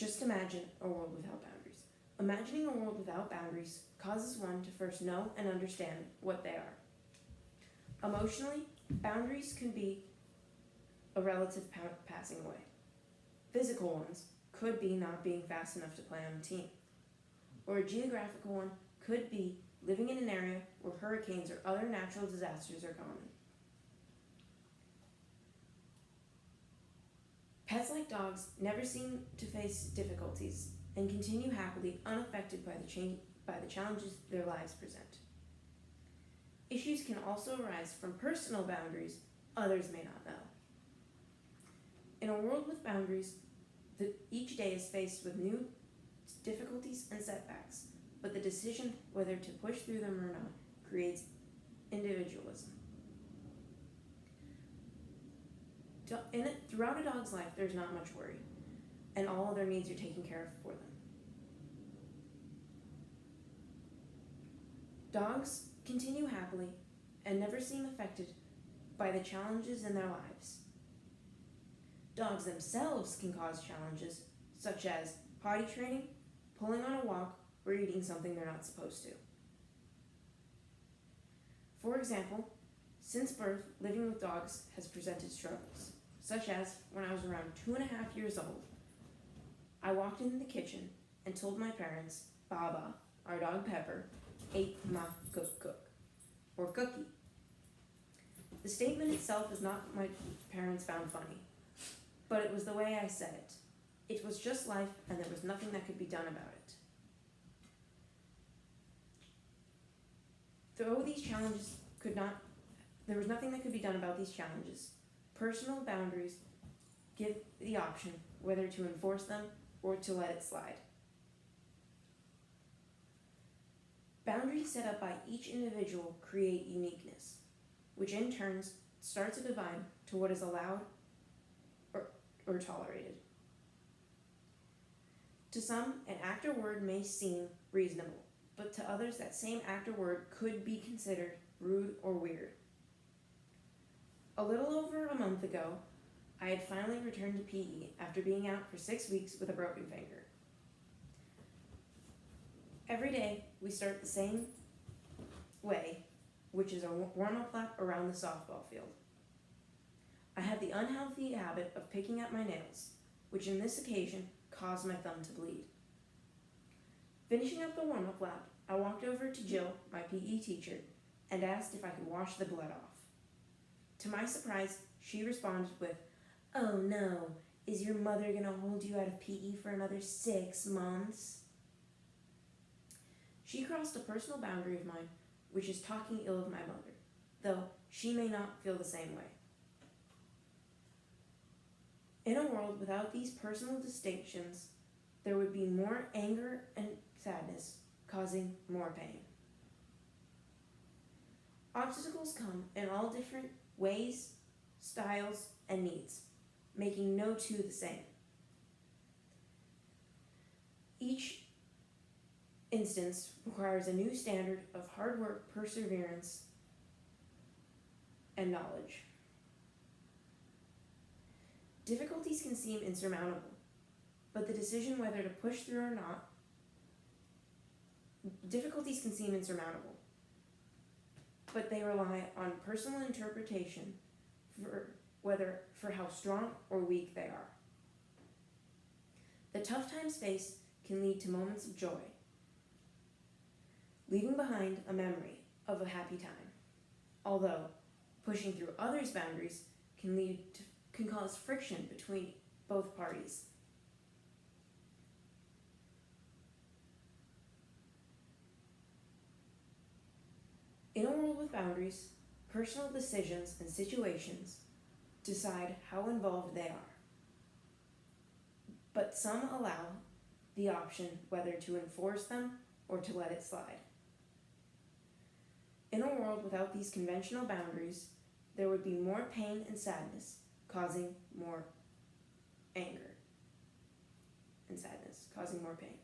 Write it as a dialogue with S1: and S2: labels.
S1: Just imagine a world without boundaries. Imagining a world without boundaries causes one to first know and understand what they are. Emotionally, boundaries can be a relative passing away. Physical ones could be not being fast enough to play on a team. Or a geographical one could be living in an area where hurricanes or other natural disasters are common. Pets like dogs never seem to face difficulties and continue happily unaffected by the challenges their lives present. Issues can also arise from personal boundaries others may not know. In a world with boundaries, each day is faced with new difficulties and setbacks, but the decision whether to push through them or not creates individualism. Throughout a dog's life, there's not much worry, and all of their needs are taken care of for them. Dogs continue happily and never seem affected by the challenges in their lives. Dogs themselves can cause challenges, such as potty training, pulling on a walk, or eating something they're not supposed to. For example, since birth, living with dogs has presented struggles, such as when I was around 2.5 years old. I walked into the kitchen and told my parents Baba, our dog Pepper, ate my cook, or cookie. The statement itself is not what my parents found funny, but it was the way I said it. It was just life, and there was nothing that could be done about it. Though these challenges there was nothing that could be done about these challenges. Personal boundaries give the option whether to enforce them or to let it slide. Boundaries set up by each individual create uniqueness, which in turn starts a divide to what is allowed or tolerated. To some, an act or word may seem reasonable, but to others that same act or word could be considered rude or weird. A little over a month ago, I had finally returned to PE after being out for 6 weeks with a broken finger. Every day, we start the same way, which is a warm-up lap around the softball field. I had the unhealthy habit of picking at my nails, which in this occasion caused my thumb to bleed. Finishing up the warm-up lap, I walked over to Jill, my PE teacher, and asked if I could wash the blood off. To my surprise, she responded with, "Oh no, is your mother gonna hold you out of PE for another 6 months?" She crossed a personal boundary of mine, which is talking ill of my mother, though she may not feel the same way. In a world without these personal distinctions, there would be more anger and sadness, causing more pain. Obstacles come in all different ways, styles, and needs, making no two the same. Each instance requires a new standard of hard work, perseverance, and knowledge. Difficulties can seem insurmountable, but the decision whether to push through or not, but they rely on personal interpretation for how strong or weak they are. The tough times faced can lead to moments of joy, leaving behind a memory of a happy time. Although pushing through others' boundaries can cause friction between both parties. In a world with boundaries, personal decisions and situations decide how involved they are. But some allow the option whether to enforce them or to let it slide. In a world without these conventional boundaries, there would be more pain and sadness, causing more anger and sadness, causing more pain.